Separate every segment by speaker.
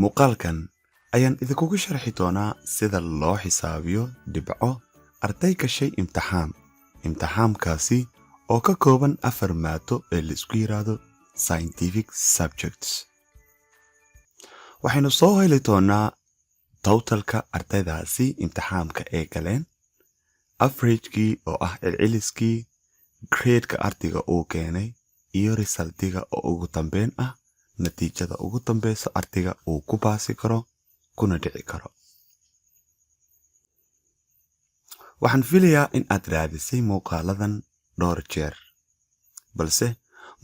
Speaker 1: muuqaalkan ayaan idinkugu sharxi doonaa sida loo xisaabiyo dhibco arday gashay imtixaamkaasi oo ka kooban 4 maado ee la isku yiraahdo scientific subjects. waxaynu soo heli doonaa totalka ardaydaasi imtixaamka ee galeen, averagekii oo ah celceliskii, gradeka ardayga uu keenay iyo resultiga oo ugu dambeyn ah natiijada ugu dambeysa ardayga uu ku baasi karo kuna dhici karo. waxaan filayaa in aad raadisay muuqaaladan dhowr jeer, balse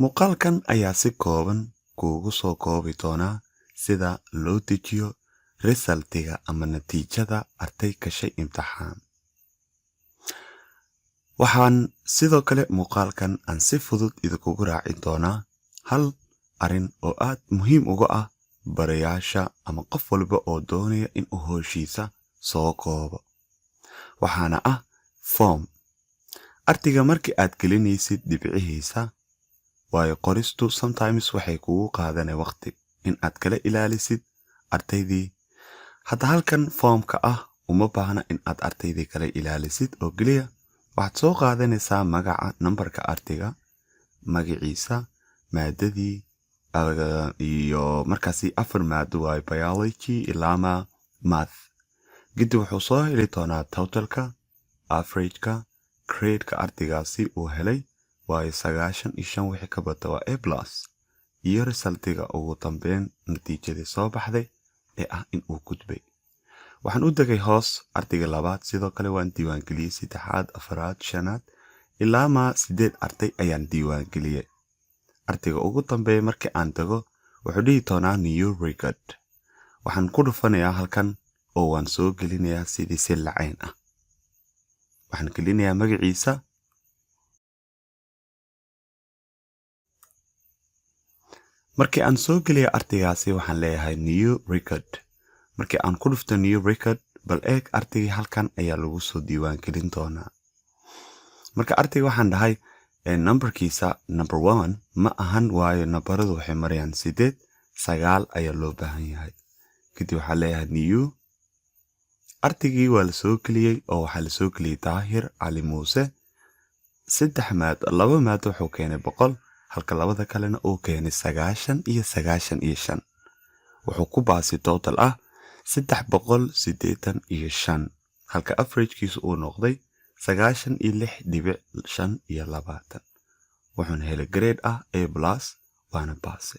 Speaker 1: muuqaalkan ayaa si kooban kuugu soo koobi doonaa sida loo dejiyo resultiga ama natiijada arday gashay imtixaan. waxaan sidoo kale muuqaalkan aan si fudud idinkugu raacin doonaa hal arrin oo aad muhiim uga ah barayaasha ama qof walba oo doonaya in uu howshiisa soo koobo, waxaana ah form. ardayga markii aad gelinaysid dhibcihiisa, waayo qoristu sometimes waxay kugu qaadanay waqti in aad kala ilaalisid ardaydii. hadda halkan formka ah uma baahna in aad ardaydii kala ilaalisid oo keliya waxaad soo qaadanaysaa magaca nambarka ardayga, magaciisa, maadadii iyo markaasi 4 maado waayo biology ilaa math. kadib wuxuu soo heli doonaa totalka, averageka, gradeka ardaygaasi uu helay waayo 95 wixii ka bata waa A+ iyo resultiga ugu dambeyn natiijadii soo baxday ee ah in uu gudbay. waxaan u degay hoos ardayga labaad, sidoo kale waan diiwaangeliyey 3aad, 4aad, 5aad ilaa 8 arday ayaan diiwaangeliyey. ardayga ugu dambeeya markii aan tago wuxuu dhihi doonaa new record. waxaan ku dhufanayaa halkan oo waan soo gelinayaa sidii si lacayn ah. waxaan gelinayaa magaciisa, markii aan soo geliya ardaygaasi waxaan leeyahay new record. markii aan ku dhufto new record, bal eeg ardaygii halkan ayaa lagu soo diiwaangelin doonaa. marka ardayga waxaan dhahay numberkiisa number 1 ma ahan, waayo nambaradu waxay marayaan 8, 9 ayaa loo baahan yahay. kadib waxaa leeyahay new. ardaygii waa la soo geliyey oo waxaa la soo geliyey daahir cali muuse. 2 maado wuxuu keenay 100, halka labada kalena uu keenay 90 iyo 95. wuxuu ku baasi total ah 385, halka averagekiisu uu noqday 96.5. wuxuuna helay grade ah A+, waana baase.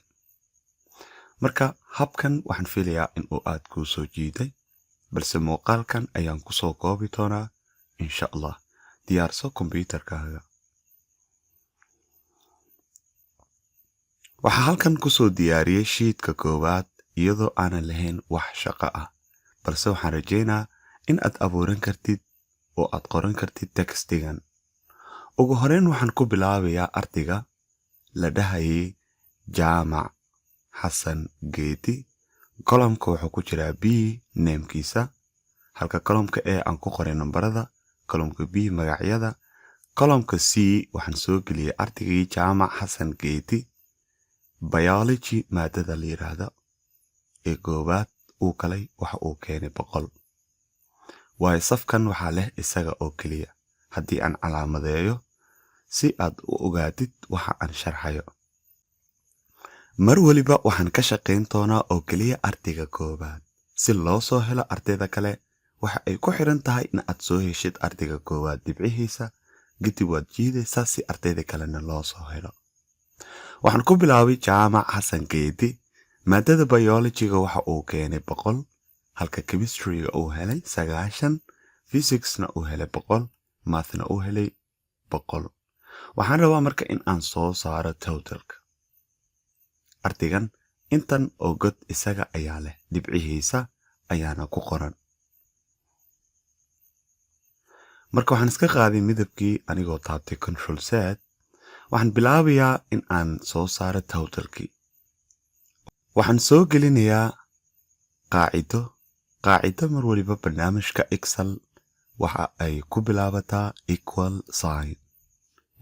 Speaker 1: marka habkan waxaan filayaa in uu aad kuu soo jiiday, balse muuqaalkan ayaan ku soo koobi doonaa insha Allah. diyaarso kombiyuutarkaaga. waxaa halkan ku soo diyaariyey shiidka koowaad iyadoo aanan lahayn wax shaqo ah, balse waxaan rajeynaa in aad abuuran kartid oo aad qoran kartid textigan. ugu horeyn waxaan ku bilaabayaa ardayga la dhahayay jaamac xasan geedi. kolomka wuxuu ku jiraa B namekiisa, halka kolomka A aan ku qoray nambarada, kolomka B magacyada, kolomka C waxaan soo geliyey ardaygii jaamac xasan geedi. biology maadada la yiraahdo ee koowaad uu kalay waxa uu keenay 100, waayo safkan waxaa leh isaga oo keliya. haddii aan calaamadeeyo si aad u ogaatid waxa aan sharxayo, mar waliba waxaan ka shaqayn doonaa oo keliya ardayga koowaad. si loo soo helo ardayda kale waxa ay ku xiran tahay in aad soo heshid ardayga koowaad dhibcihiisa, kadib waad jiidaysaa si ardayda kalena loo soo helo. waxaan ku bilaabay jaamac xasan geedi. maadada biologyga waxa uu keenay 100, halka chemistryga uu helay 90, physicsna uu helay 100, mathna uu helay 100. waxaan rabaa marka in aan soo saaro totalka. ardaygan intan oo god isaga ayaa leh, dhibcihiisa ayaana ku qoran. marka waxaan iska qaaday midabkii anigoo taabtay control Z. waxaan bilaabayaa in aan soo saaro totalkii. waxaan soo gelinayaa qaacido mar waliba barnaamijka Excel waxa ay ku bilaabataa equal sign.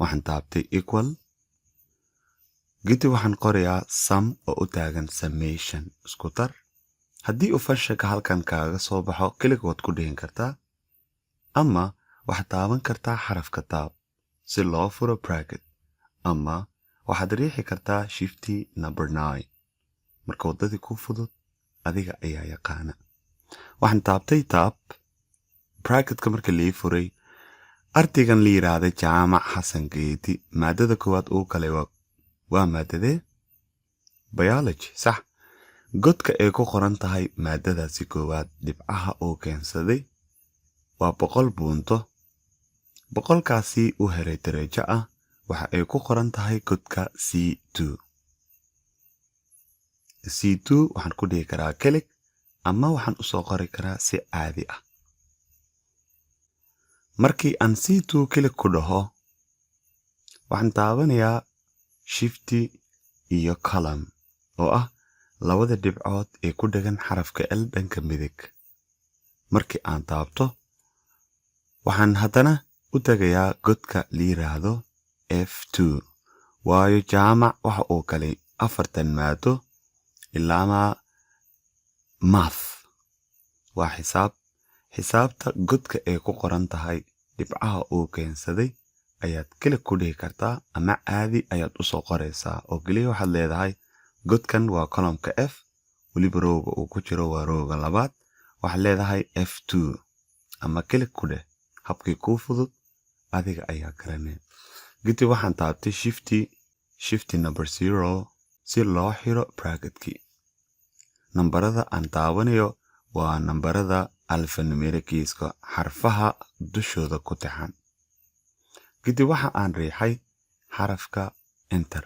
Speaker 1: waxaan taabtay equal, kadib waxaan qorayaa sum oo u taagan summation, isku dar haddii uu farshaga halkan kaaga soo baxo kelig waad ku dhihin kartaa ama waxaad taaban kartaa xarafka taab si loo furo bracket ama waxaad riixi kartaa shifty number 9 marka waddadii ku fudud adiga ayaa yaqaana waxaan taabtay taab bracketka marka lii furay artigan la yiraahdo jaamac xasan geedi maadada koowaad uu kale waa maadadee biology sax godka ay ku qoran tahay maadadaasi koowaad dhibcaha uu keensaday waa 100 buunto 100kaasi uu helay darajo ah waxa ay ku qoran tahay godka C2 waxaan ku dhihi karaa kelig ama waxaan u soo qori karaa si caadi ah markii aan C2 kelig ku dhaho waxaan taabanayaa shifty iyo column oo ah labada dhibcood ee ku dhagan xarafka L dhanka midig markii aan taabto waxaan haddana u tagayaa godka la yiraahdo F2 waayo jaamac waxa uu galay 4 maado ilaa math waa xisaabta godka ay ku qoran tahay dhibcaha uu keensaday ayaad kelig ku dhihi kartaa ama caadi ayaad u soo qoraysaa oo kaliya waxaad leedahay godkan waa columnka F waliba rowga uu ku jiro waa rowga labaad waxaad leedahay F2 ama kelig ku dheh habkii kuu fudud adiga ayaa garanay kadib waxaan taabtay shifty number 0 si loo xiro bracketkii nambarada aan taabanayo waa nambarada alphanumeric-iska xarfaha dushooda ku taxan kadib waxa aan riixay xarafka enter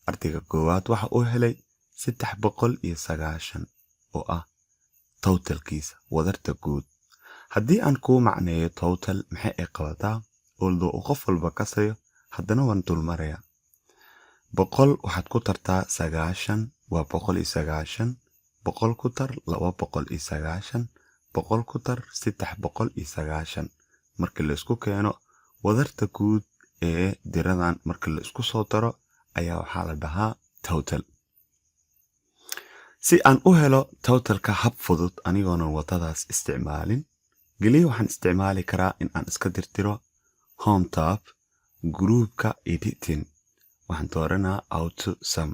Speaker 1: artiga koowaad waxa uu helay 390 oo ah totalkiisa wadarta guud haddii aan kuu macneeyo total maxay ay qabataa although uu qof walba kasayo haddana waan dulmarayaa 100 waxaad ku tartaa 90 waa 190 100 ku tar 290 100 ku tar 390 marka la isku keeno wadarta guud ee diradan marka la isku soo daro ayaa waxaa la dhahaa total si aan u helo totalka hab fudud anigoona wadadaas isticmaalin galiya waxaan isticmaali karaa in aan iska tirtiro home tab groupka editing waxaan dooranaa auto sum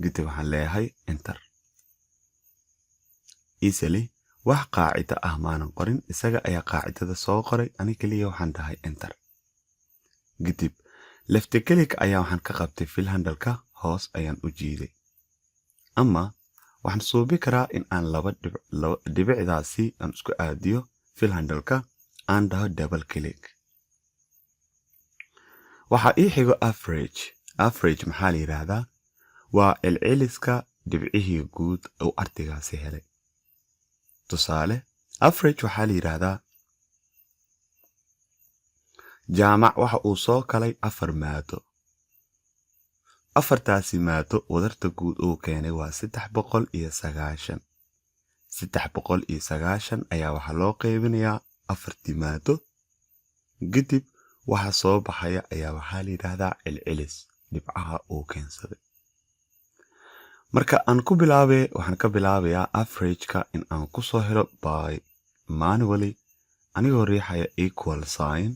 Speaker 1: kadib waxaan leeyahay enter easily wax qaacida ah maanan qorin isaga ayaa qaacidada soo qoray ani kaliya waxaan dhahay enter kadib left click ayaa waxaan ka qabtay fill handle-ka hoos ayaan u jiiday ama waxaan suubi karaa in aan laba dhibicdaasi aan isku aadiyo fill handle-ka aan dhaho double click waxa ii xigo average maxaa la yiraahdaa waa celceliska dhibcihii guud oo artigaasi helay tusaale average waxaa la yiraahdaa jaamac waxa uu soo kalay 4 maado afartaasi maado wadarta guud uu keenay waa 390 ayaa waxa loo qaybinayaa 4 maado kadib waxa soo baxaya ayaa waxaa la yiraahdaa celcelis dhibcaha uu keensaday marka aan ku bilaabay waxaan ka bilaabayaa average-ka in aan ku soo helo by manually anigoo riixaya equal sign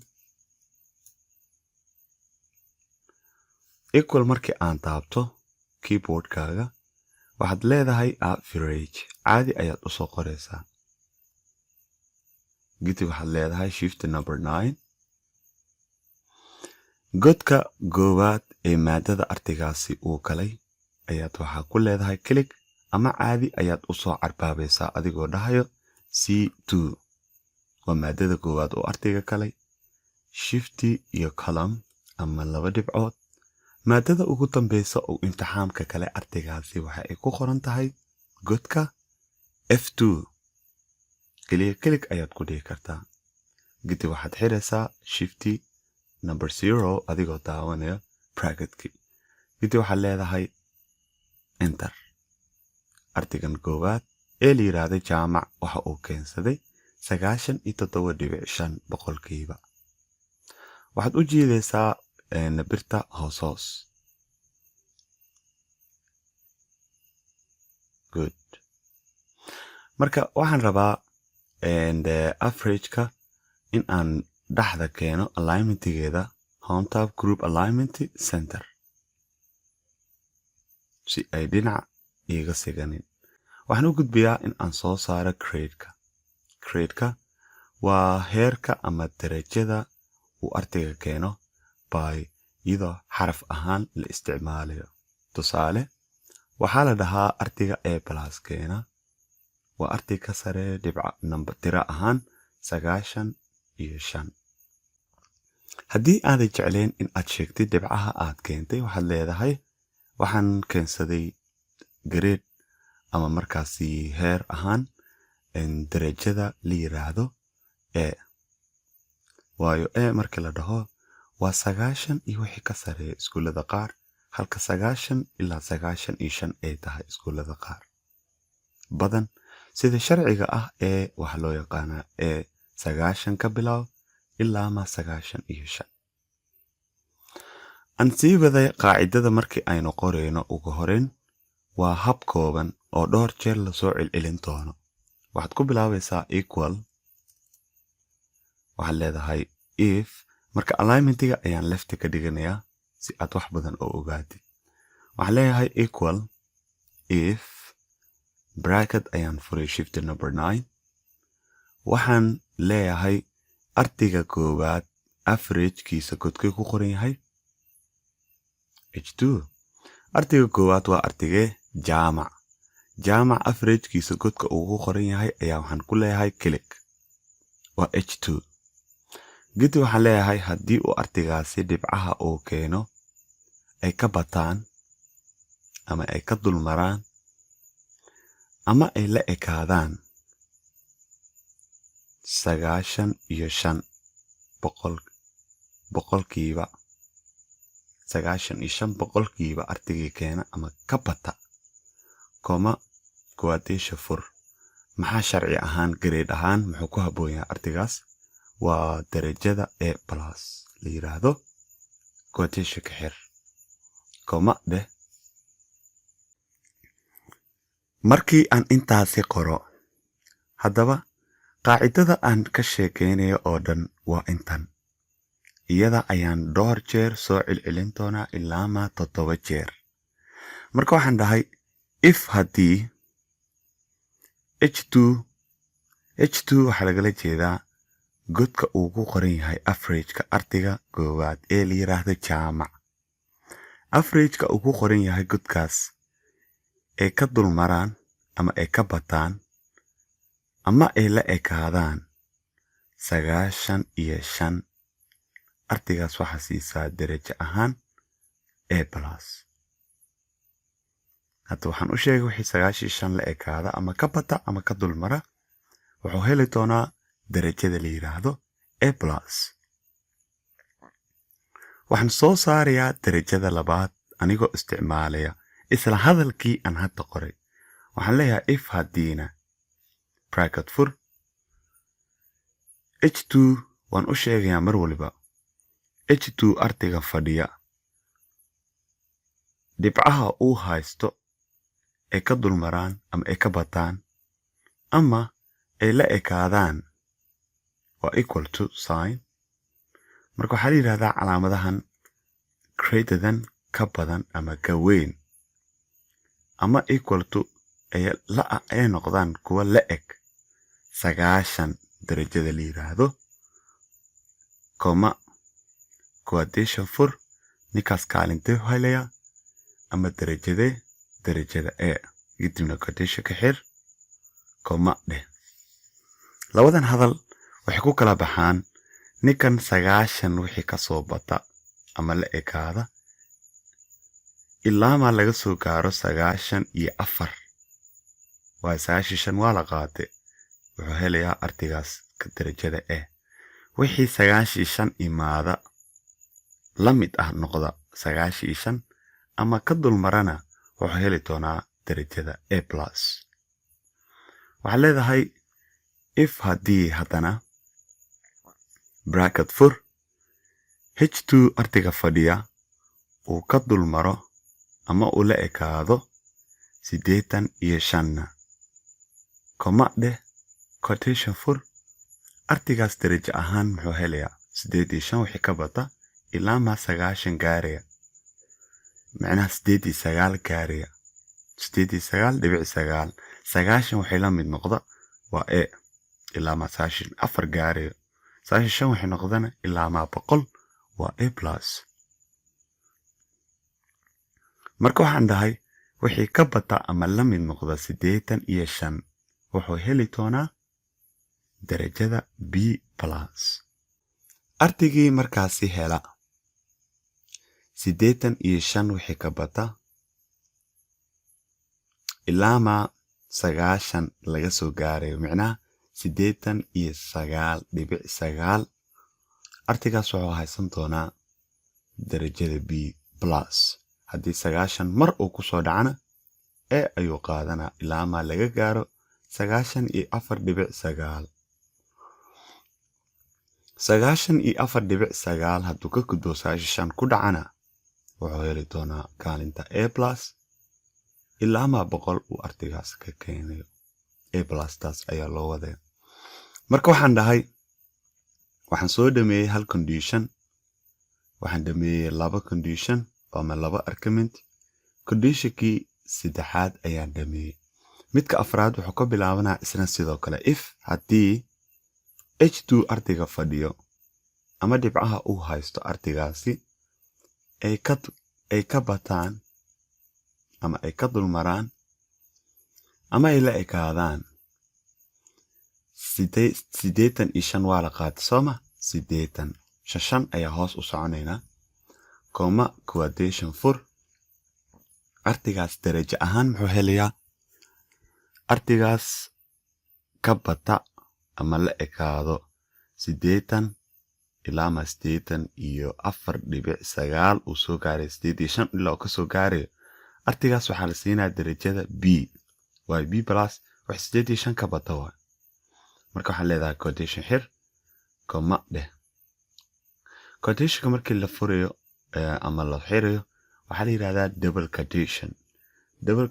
Speaker 1: equal markii aan taabto keyboardkaaga waxaad leedahay average caadi ayaad u soo qoraysaa kadib waxaad leedahay shift number 9 godka goowaad ee maadada artigaasi uu galay ayaad waxaa ku leedahay click ama caadi ayaad u soo carbaabaysaa adigoo dhahayo C2 waa maadada goowaad oo artiga galay shifty iyo column ama laba dhibcood maadada ugu dambeysa oo imtixaamka kale artigaasi waxa ay ku qoran tahay godka F2 click ayaad ku dhihi kartaa kadib waxaad xiraysaa shifty number 0 adigoo daawanaya bracketkii kadib waxaad leedahay enter artigan koowaad ee la yiraahdo jaamac waxa uu keensaday 97.5% waxaad u jiidaysaa birta hoos good. marka waxaan rabaa and average-ka in aan dhaxda keeno alignment-geeda home tab group alignment center si ay dhinac iga siganin. waxaan u gudbiyaa in aan soo saaro grade-ka waa heerka ama darajada uu ardayga keeno by iyadoo xaraf ahaan la isticmaalayo. tusaale waxaa la dhahaa ardayga A+ keena waa arday ka sare dhibca number tira ahaan 95. haddii aadan jeclayn in aad sheegtid dhibcaha aad keentay waxaad leedahay waxaan keensaday grade ama markaasi heer ahaan darajada la yiraahdo A. waayo A markii la dhaho waa 90 iyo wixii ka sare iskuulada qaar halka 90 ilaa 95 ay tahay iskuulada qaar badan sida sharciga ah ee waxa loo yaqaanaa ee 90 ka bilow ilaa ma 95. aan sii waday qaacidada markii aynu qoreyno ugu horeyn waa hab kooban oo dhowr jeer la soo celcelin doono. waxaad ku bilaabaysaa equal waxaad leedahay if marka alignment-ga ayaan left ka dhiganayaa si aad wax badan oo ogaatid. waxaan leeyahay equal if bracket ayaan furay shift number 9 waxaan leeyahay ardayga koowaad average-kiisa godkay ku qoran yahay H2. ardayga koowaad waa ardayga jaamac average-kiisa godka ugu qoran yahay ayaa waxaan ku leeyahay click waa H2. gidi waxaan leeyahay haddii uu ardaygaasi dhibcaha uu keeno ay ka bataan ama ay ka dulmaraan ama ay la ekaadaan 95 boqolkiiba ardaygii keena ama ka bata quotation fur maxaa sharci ahaan grade ahaan muxuu ku habboon yahay ardaygaas waa darajada A+ la yiraahdo quotation ka xir dheh. markii aan intaasi qoro haddaba qaacidada aan ka sheekeynayo oo dhan waa intan iyada ayaan dhowr jeer soo celcelin doonaa ilaa ma 7 jeer. marka waxaan dhahay if haddii H2 waxaa lagala jeedaa godka uu ku qoran yahay average-ka ardayga koowaad ee la yiraahdo jaamac. average-ka uu ku qoran yahay godkaas ay ka dulmaraan ama ay ka bataan ama ay la ekaadaan 95 ardaygaas waxaa siisaa darajo ahaan A+. hadda waxaan u sheegay wixii 95 la ekaada ama ka bata ama ka dulmara wuxuu heli doonaa darajada la yiraahdo A+. waxaan soo saarayaa darajada labaad anigoo isticmaalaya isla hadalkii aan hadda qoray. waxaan leeyahay if haddiina bracket fur H2 waan u sheegayaa mar waliba H2 ardayga fadhiya dhibcaha uu haysto ay ka dulmaraan ama ay ka bataan ama ay la ekaadaan waa equal to sign. marka waxaa la yidhahdaa calaamadahan greater than ka badan ama ka weyn ama equal to ay noqdaan kuwa la eg 90 darajada la yiraahdo quotation fur ninkaas kaalintee helaya ama darajada A gidibna quotation ka xir dheh. labadan hadal waxay ku kala baxaan ninkan 90 wixii ka soo bata ama la ekaada ilaa ma laga soo gaaro 94 waa 95 waa la qaatay wuxuu helayaa ardaygaas ka darajada A. wixii 95 imaada la mid ah noqda 95 ama ka dulmarana wuxuu heli doonaa darajada A+. waxaa leedahay if haddii haddana bracket fur H2 ardayga fadhiya uu ka dulmaro ama uu la ekaado 85 كما ده quotation فور أرتيغاس درجة أهان محو هليا 85 وحي كبطة إلا ما 9 غاريا معناها 89 غاريا 89.9 9 وحي لامد نقضة وإيه إلا ما 4 غاريا 9 وحي نقضنا إلا ما بقل وإيه بلاس marka waxaan dhahay wixii ka bata ama la mid noqda 85 wuxuu heli doonaa darajada B+. ardaygii markaasi hela 85 wixii ka bata ilaa ma 9 laga soo gaarayo macnaha 89.9 ardaygaas wuxuu haysan doonaa darajada B+. haddii 9 mar uu ku soo dhacana ee ayuu qaadanaa ilaa ma laga gaaro 94.9 94.9 hadduu ka gudbo 9 ku dhacana wuxuu heli doonaa kaalinta A+ ilaa ma 100 uu ardaygaas ka keenayo A+ taas ayaa loo wadaa marka waxaan dhahay waxaan soo dhameeyay hal condition waxaan dhameeyay laba condition ama laba argument conditionkii saddexaad ayaan dhameeyay midka afraad wuxuu ka bilaabanaa isna sidoo kale if haddii h2 ardayga fadhiyo ama dhibcaha uu haysto ardaygaasi ay ka bataan ama ay ka dulmaraan ama ay la ekaadaan 85 waa la qaatay sooma 85 ayaa hoos u soconaynaa كما quotation فور أرتيغاس درجة أهان محو هليا أرتيغاس كبتا أما لأكادو 8 إلا ما 8 إيو 4.9 وسو غاري 8 إلا وكسو غاري أرتيغاس وحالسينا درجة B واي B+ وح 8 كبتا واي مركو حالي ذا quotation حير كما ده quotation كمركي اللفوريو ama la xiriyo waxa la yiraahdaa double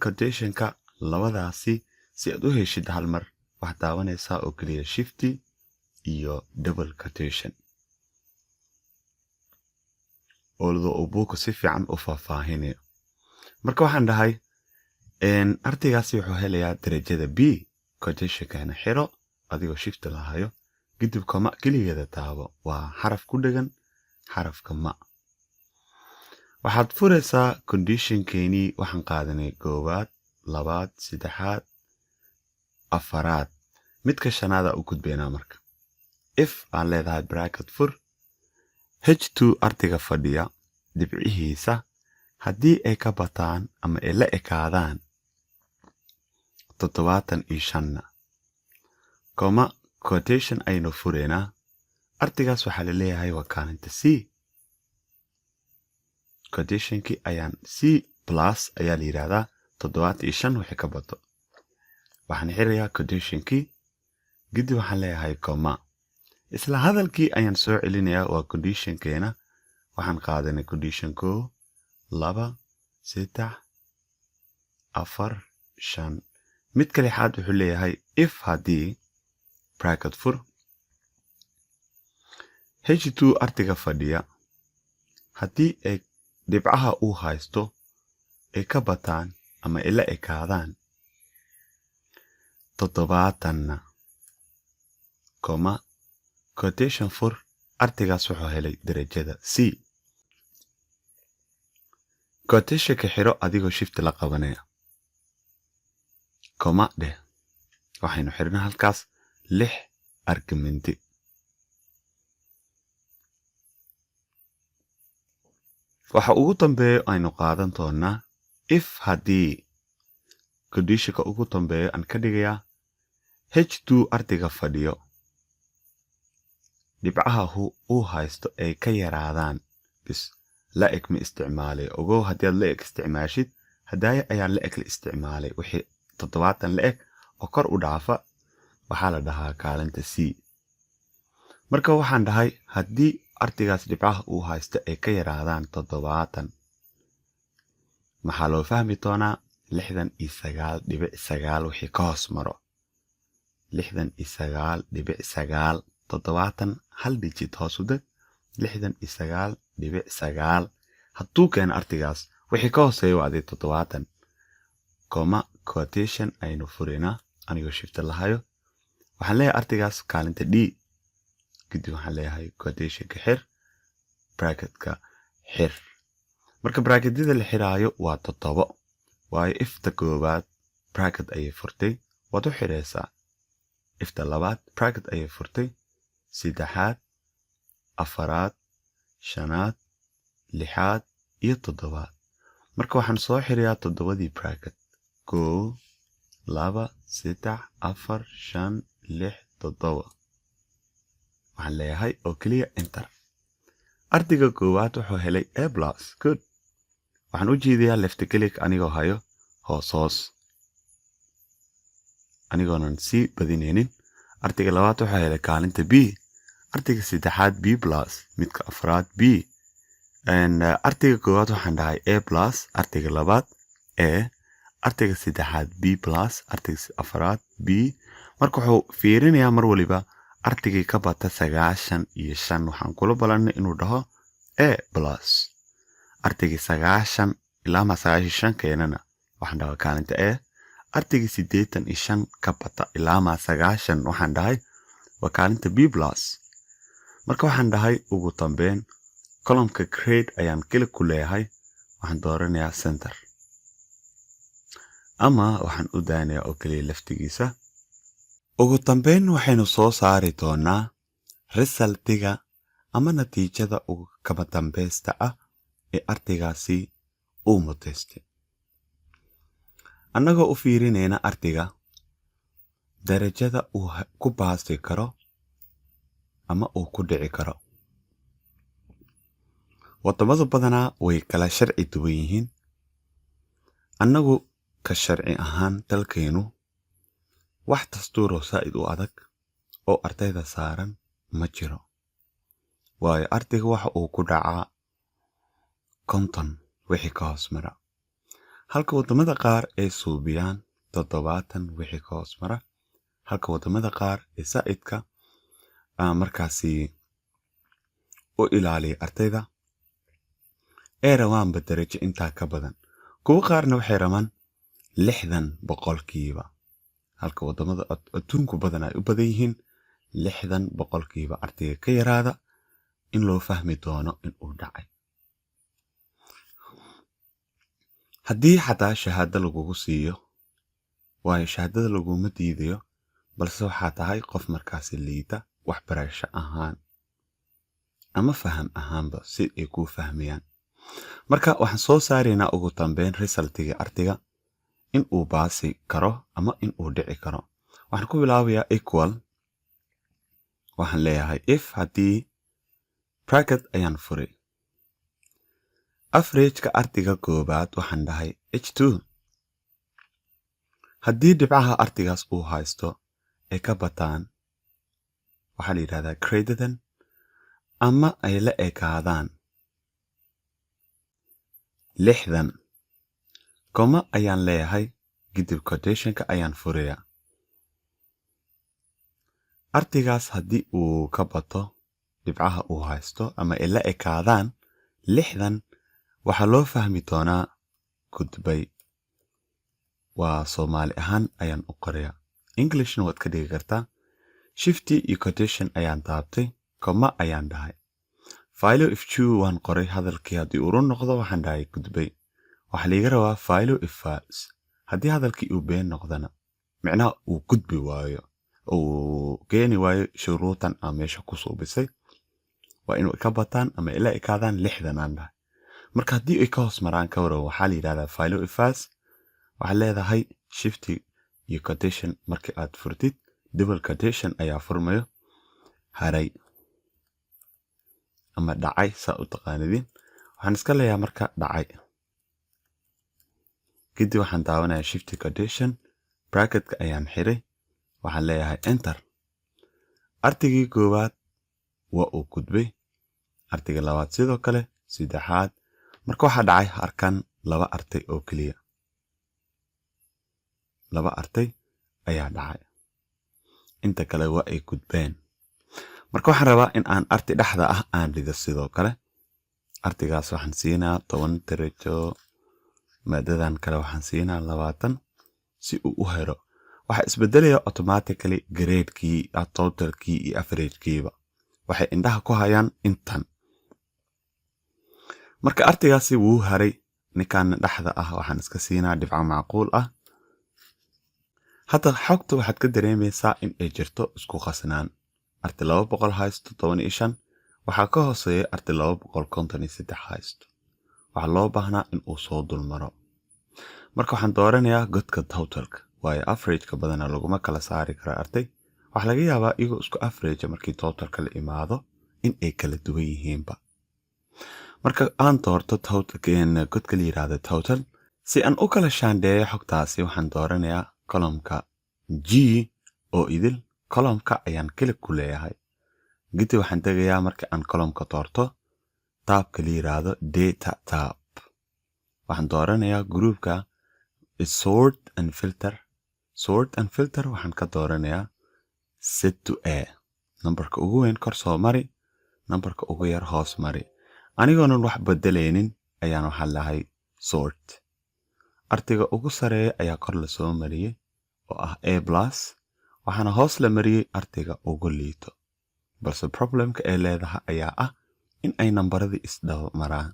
Speaker 1: quotation ka labadaasi si aad u heshid hal mar wax daawanaysa oo kaliya shift iyo double quotation oo buuku si fiican u faahfaahinayo marka waxaan dhahay ardaygaasi wuxuu helayaa darajada B quotation kana xiro adigoo shift lahayo kadib kama kaligeeda taabo waa xaraf ku dhagan xarafka ma waxaad furaysaa conditionkeeni waxaan qaadanay koowaad labaad saddexaad afaraad midka shanaad u gudbeynaa marka if aan leedahay bracket fur h2 ardayga fadhiya dhibcihiisa haddii ay ka bataan ama ay la ekaadaan 75 koma quotation aynu fureynaa ardaygaas waxaa la leeyahay waa kaalinta C quotationki ayaan C+ ayaa la yiraahdaa 75 wixii ka bato waxaan xirayaa quotationki kadib waxaan leeyahay comma isla hadalkii ayaan soo celinayaa waa conditionkeena waxaan qaadanay condition 1 2 3 4 5 midka lixaad wuxuu leeyahay if haddii bracket fur h2 ardayga fadhiya haddii ay dhibcaha uu haysto ay ka bataan ama ay la ekaadaan 70 koma quotation for ardaygaas wuxuu helay darajada C quotation ka xiro adigoo shift la qabanaya koma dheh waxaynu xirnaa halkaas 6 argument waxa ugu dambeeyo aynu qaadan doonaa if haddii conditionka ugu dambeeyo aan ka dhigayaa h2 ardayga fadhiyo dhibcaha uu haysto ay ka yaraadaan bis la eg ma isticmaalay ogow haddii aad la eg isticmaashid haddaaya ayaa la eg la isticmaalay wixii 70 la eg oo kor u dhaafa waxaa la dhahaa kaalinta C marka waxaan dhahay haddii ardaygaas dhibcaha uu haysto ay ka yaraadaan 70 maxaa loo fahmi doonaa 69.9 wixii ka hoos maro 69.9 toddobaatan hal digit hoos u deg 69.9 hadduu keeno artigaas wixii ka hooseeya waa 70 comma quotation aynu furinaa anigoo shifta lahayo waxaan leeyahay artigaas kaalinta d kadib waxaan leeyahay quotationka xir bracketka xir marka bracketyada la xiraayo waa 7 waayo ifta koowaad bracket ayay furtay waad u xiraysaa ifta labaad bracket ayay furtay saddexaad afaraad shanaad lixaad iyo toddobaad marka waxaan soo xirayaa 7 bracket 1 2 3 4 5 6 7 waxaan leeyahay oo kaliya enter artiga koowaad wuxuu helay A+ good waxaan u jeediyaa left click anigoo hayo hoos anigoonan sii badinaynin artiga labaad wuxuu helay kaalinta B artiga saddexaad B+ midka afraad B artiga koowaad waxaan dhahay A+ artiga labaad A artiga saddexaad B+ artiga afraad B marka wuxuu fiirinayaa mar waliba artigii ka bata 95 waxaan kula balanay inuu dhaho A+ artigii 90 ilaa 95 keenana waxaan dhahay kaalinta A artigii 85 ka bata ilaa 90 waxaan dhahay waa kaalinta B+ marka waxaan dhahay ugu dambeyn columnka grade ayaan kala ku leeyahay waxaan dooranayaa center ama waxaan u daanayaa oo kaliya laftigiisa ugu dambeyn waxaynu soo saari doonaa resultiga ama natiijada ugu kaba dambaysta ah ee artigaasi uu mutaystay annagoo u fiirinayna artiga darajada uu ku baasi karo ama uu ku dhici karo wadamada badanaa way kala sharci duwan yihiin annagu ka sharci ahaan dalkeenu wax dastuuro saa'id u adag oo ardayda saaran ma jiro waayo artiga waxa uu ku dhacaa 50 wixii ka hoos mara halka wadamada qaar ay suubiyaan 70 wixii ka hoos mara halka wadamada qaar ee saa'idka markaasi u ilaaliya ardayda ee rawaanba darajo intaa ka badan kuwa qaarna waxay rabaan 60% halka wadamada adduunku badan ay u badan yihiin 60% ardayga ka yaraada in loo fahmi doono in uu dhacay haddii xataa shahaado lagugu siiyo waayo shahaadada laguma diidayo balse waxaa tahay qof markaasi liita waxbarasho ahaan ama faham ahaanba si ay kuu fahmayaan marka waxaan soo saaraynaa ugu dambeyn resultiga artiga in uu baasi karo ama in uu dhici karo waxaan ku bilaabayaa equal waxaan leeyahay if haddii bracket ayaan furay averageka artiga koobaad waxaan dhahay h2 haddii dhibcaha artigaas uu haysto ay ka bataan waxaa la yidhahdaa greater than ama ay la ekaadaan 60 koma ayaan leeyahay kadib quotationka ayaan furayaa artigaas haddii uu ka bato dhibcaha uu haysto ama ay la ekaadaan 60 waxaa loo fahmi doonaa gudbay waa Soomaali ahaan ayaan u qorayaa Englishna waad ka dhigi kartaa shifty iyo quotation ayaan taabtay koma ayaan dhahay filo if true waan qoray hadalkii haddii uu run noqdo waxaan dhahay gudbay waxaa liiga rabaa filo if false haddii hadalkii uu been noqdana micnaha uu gudbi waayo uu keeni waayo shuruutan aan meesha ku suubisay waa inuu ka bataan ama ila ekaadaan 60 aan dhahay marka haddii ay ka hoos maraan ka waran waxaa la yidhahdaa filo if false waxaa leedahay shifty iyo quotation markii aad furtid double quotation ayaa furmayo haray ama dhacay saa u taqaanidin waxaan iska leeyahay marka dhacay kadib waxaan daawanayaa shifty quotation bracketka ayaan xiray waxaan leeyahay enter artigii koowaad waa uu gudbay artiga labaad sidoo kale saddexaad marka waxaa dhacay harkan 2 arday oo kaliya laba arday ayaa dhacay inta kale waa ay gudbeen marka waxaan rabaa in aan arday dhexda ah aan dhigo sidoo kale ardaygaas waxaan siinaa 10 darajo maadadan kale waxaan siinaa 20 si uu u helo waxa isbedelaya automatically grade-kii total-kii iyo average-kiiba waxay indhaha ku hayaan intan marka ardaygaasi wuu haray ninkan dhexda ah waxaan iska siinaa dhibco macquul ah hadda xogta waxaad ka dareemaysaa in ay jirto isku qasnaan arday 200 haysto 15 waxaa ka hooseeya arday 253 haysto waxa loo baahnaa in uu soo dulmaro marka waxaan dooranayaa godka totalka waayo average-ka badana laguma kala saari kara arday waxa laga yaabaa iyagoo isku average markii totalka la imaado in ay kala duwan yihiinba marka aan doorto godka la yiraahdo total si aan u kala shaandheeyo xogtaasi waxaan dooranayaa column-ka G oo idil column-ka ayaan klik ku leeyahay gidi waxaan tagayaa marka aan column-ka doorto taabka la yiraahdo data tab waxaan dooranayaa groupka sort and filter waxaan ka dooranayaa set to A numberka ugu weyn kor soo mari numberka ugu yar hoos mari anigoonan wax bedelaynin ayaan waxaan lahay sort artiga ugu sareeya ayaa kor la soo mariyay oo ah A+ waxaana hoos la mariyay artiga ugu liito balse problemka ay leedahay ayaa ah in ay nambaradii isdaba maraan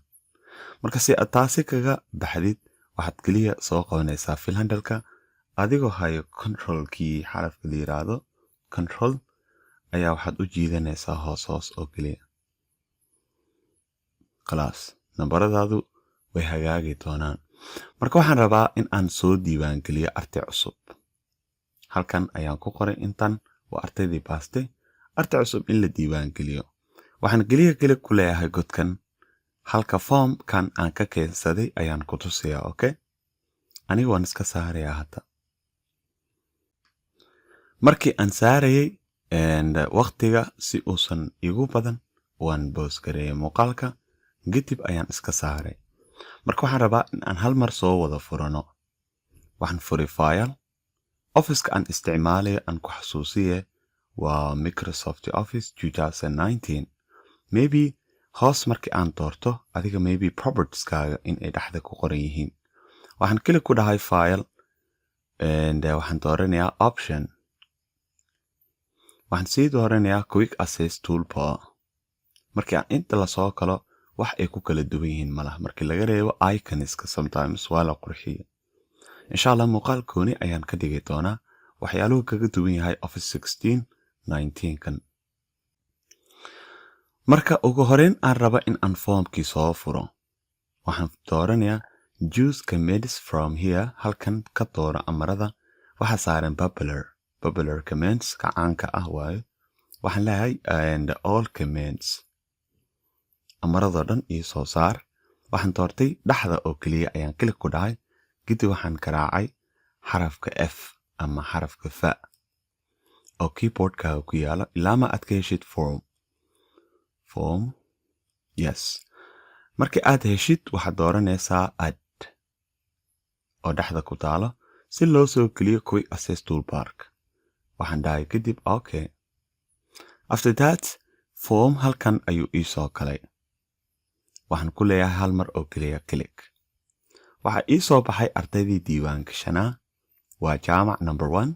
Speaker 1: marka si aad taasi kaga baxdid waxaad kaliya soo qabanaysaa fill handle-ka adigoo hayo control-kii xarafka la yiraahdo control ayaa waxaad u jiidanaysaa hoos oo kaliya khalaas nambaradaadu way hagaagi doonaan marka waxaan rabaa in aan soo diiwaan geliyo arday cusub halkan ayaan ku qoray intan waa ardaydii baastay arday cusub in la diiwaan geliyo waxaan kaliya ku leeyahay godkan halka form-kan aan ka keensaday ayaan ku tusiyaa okay aniga waan iska saarayaa hadda markii aan saarayay waqtiga si uusan igu badan waan boos gareeyay muuqaalka kadib ayaan iska saaray marka waxaan rabaa in aan hal mar soo wada furano waxaan furi file office-ka aan isticmaalayo aan ku xasuusiye waa Microsoft Office 2019 maybe hoos markii aan doorto adiga maybe properties-kaaga in ay dhexda ku qoran yihiin waxaan klik ku dhahay file waxaan dooranayaa option waxaan sii dooranayaa quick access toolbar markii aan inta la soo kalo wax ay ku kala duwan yihiin malaha markii laga reebo icons-ka sometimes waa la qurxiyo insha Allah muuqaalkooni ayaan ka dhigi doonaa waxyaaluhu kaga duwan yahay Office 16 kan marka ugu horeyn aan raba in aan formkii soo furo waxaan dooranayaa choose commands from here halkan ka doora amarada waxa saaran popular commands ka caanka ah waayo waxaan leeyahay and all commands amarada dhan iyo soo saar waxaan doortay dhaxda oo kaliya ayaan klik ku dhahay gidi waxaan garaacay xarafka F ama xarafka fa oo keyboard-ka ku yaala ilaa ma aad ka heshid form yes markii aad heshid waxaad dooranaysaa add oo dhaxda ku taalo si loo soo geliyo quick access toolbar waxaan dhahay kadib okay after that form halkan ayuu ii soo galay waxaan ku leeyahay hal mar oo kaliya click waxa ii soo baxay ardaydii diiwaanka shanaa waa jaamac number 1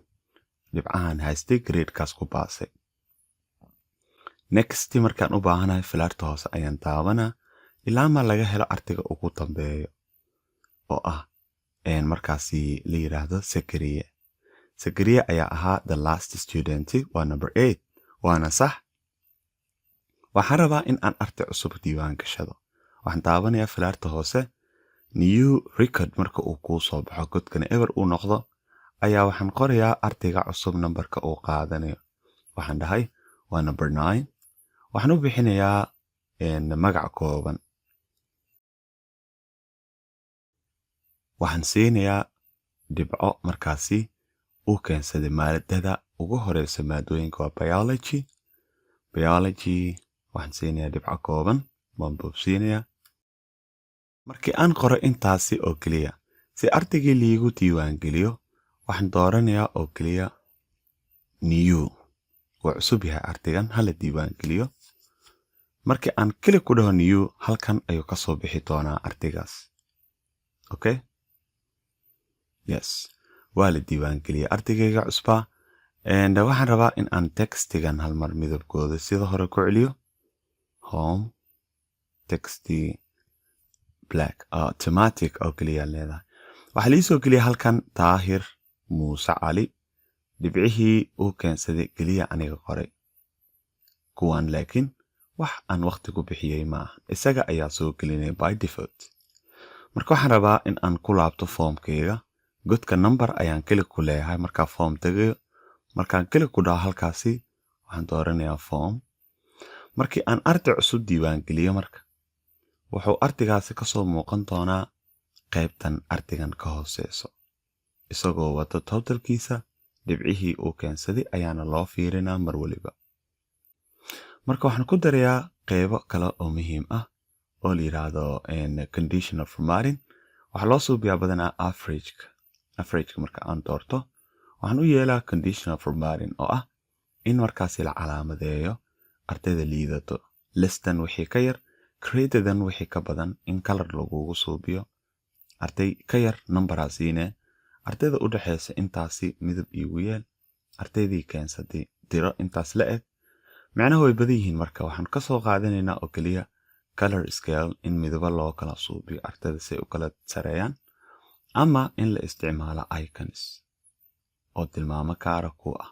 Speaker 1: dhibcahan haystay grade-kaas ku baasay next markaan u baahanahay filaarta hoose ayaan daawanaa ilaa ma laga helo artiga ugu dambeeyo oo ah markaasi la yiraahdo Sakariya ayaa ahaa the last student waa number 8 waana sax waxaan rabaa in aan arday cusub diiwaan gashado waxaan daawanayaa filaarta hoose new record marka uu ku soo baxo godkana ever uu noqdo ayaa waxaan qorayaa ardayga cusub numberka uu qaadanayo waxaan dhahay waa number 9 waxaan u bixinayaa magac kooban waxaan siinayaa dhibco markaasi uu keensaday maadada ugu horeysa maadooyinka waa biology waxaan siinayaa dhibco kooban waan boobsiinayaa markii aan qoro intaasi oo kaliya si ardaygii liigu diiwaan geliyo waxaan dooranayaa oo keliya new waa cusub yahay artigan hala diiwaan geliyo markii aan kili ku dhaho new halkan ayuu ka soo bixi doonaa artigaas okay yes waa la diiwaan geliyay artigayga cusba waxaan rabaa in aan textigan hal mar midabkooda sida hore ku celiyo home texti black automatic oo kaliya leedahay waxa la soo geliyay halkan Taahir Muuse Cali dhibcihii uu keensaday kaliya aniga qoray kuwan laakiin wax aan waqti ku bixiyay ma isaga ayaa soo gelinay by default marka waxaan rabaa in aan ku laabto formkayga godka number ayaan kali ku leeyahay marka form tagayo markaan kali ku dhaho halkaasi waxaan dooranayaa form markii aan arday cusub diiwaan geliyo marka wuxuu artigaasi ka soo muuqan doonaa qaybtan artigan ka hooseyso isagoo wata totalkiisa dhibcihii uu keensaday ayaana loo fiirinaa mar waliba marka waxaan ku darayaa qaybo kale oo muhiim ah oo la yiraahdo conditional formatting waxa loo suubiyaa badanaa average marka aan doorto waxaan u yeelaa conditional formatting oo ah in markaas la calaamadeeyo ardayda liidato less than wixii ka yar greater than wixii ka badan in color lagu suubiyo arday ka yar numberasiine ardayda u dhaxaysa intaasi midab iigu yeel ardaydii keensatay diro intaas la eg macnaheedu way badan yihiin marka waxaan ka soo qaadanaynaa oo kaliya color scale in midaba loo kala suubiyo ardayda si u kala sareeyaan ama in la isticmaalo icons oo tilmaamo gaar ah ku ah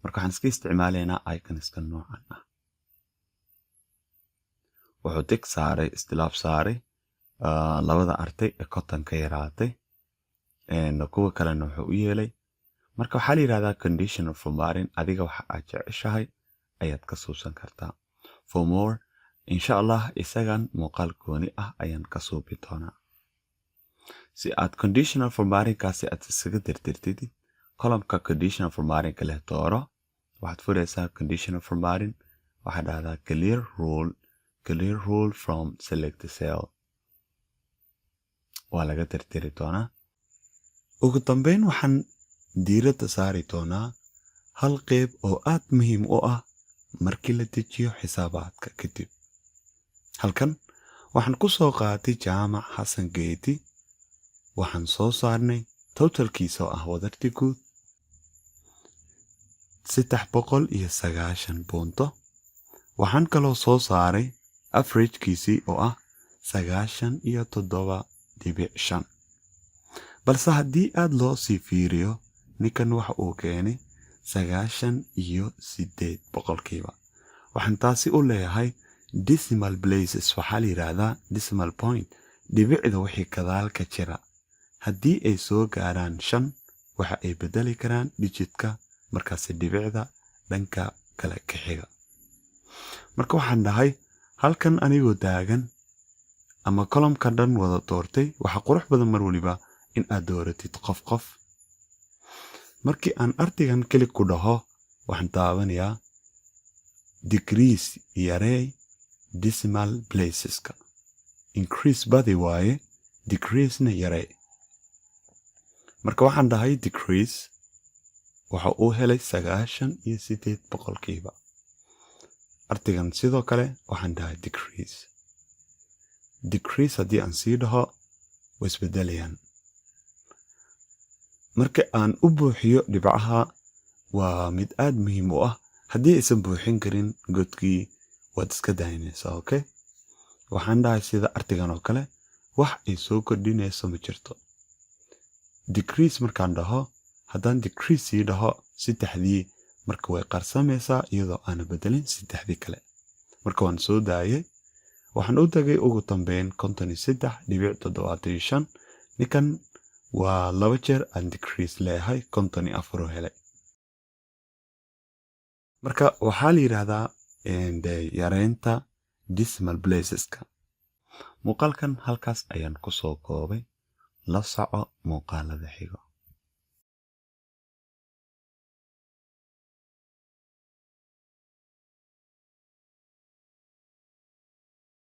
Speaker 1: marka waxaan iska isticmaalaynaa iconska noocan ah wuxuu tig saaray istilaaf saaray labada arday ee cotton ka yaraatay kuwa kalena wuxuu u yeelay marka waxaa la yiraahdaa conditional formatting adiga waxa aad jeceshahay ayaad ka suusan kartaa for more insha Allah isagan muuqaal gooni ah ayaan ka suubi doonaa si aad conditional formatting kaasi aad isaga dirtirtid column-ka conditional formatting ka leh dooro waxaad furaysaa conditional formatting waxaad dhahdaa clear rule from select cell waa laga tirtiri doonaa ugu dambeyn waxaan diiradda saari doonaa hal qayb oo aad muhiim u ah markii la dejiyo xisaabaadka kadib halkan waxaan ku soo qaatay Jaamac Xasan Geedi waxaan soo saarnay totalkiisa oo ah wadarti guud 390 bunto waxaan kaloo soo saaray averagekiisii oo ah 97.5 balse haddii aad loo sii fiiriyo ninkan waxa uu keenay 98%. waxaan taasi u leeyahay decimal places waxaa la yiraahdaa decimal point dhibicda wixii kadaalka jira haddii ay soo gaaraan 5 waxa ay bedeli karaan digitka markaas dhibicda dhanka kale ka xiga marka waxaan dhahay halkan anigoo taagan ama column-ka dhan wada doortay waxa qurux badan mar waliba in aad dooratid qof markii aan artigan kali ku dhaho waxaan taabanayaa decrease yarey decimal placeska increase badi waaye decrease na yarey marka waxaan dhahay decrease waxa uu helay 98%. artigan sidoo kale waxaan dhahay decrease haddii aan sii dhaho way isbedelayaan marka aan u buuxiyo dhibcaha waa mid aad muhiim u ah haddii aysan buuxin karin godkii waad iska daynaysaa okay waxaan dhahay sida artigan oo kale wax ay soo kordhinayso ma jirto decrease markaan dhaho haddaan decrease sii dhaho 3 marka way qarsamaysaa iyadoo aan bedelin 3 kale marka waan soo daayay waxaan u tagay ugu dambeyn 53.75 ninkan waa 2 jeer aan decrease leeyahay 54 helay marka waxaa la yiraahdaa yareynta decimal placeska muuqaalkan halkaas ayaan ku soo koobay la soco muuqaalada xigo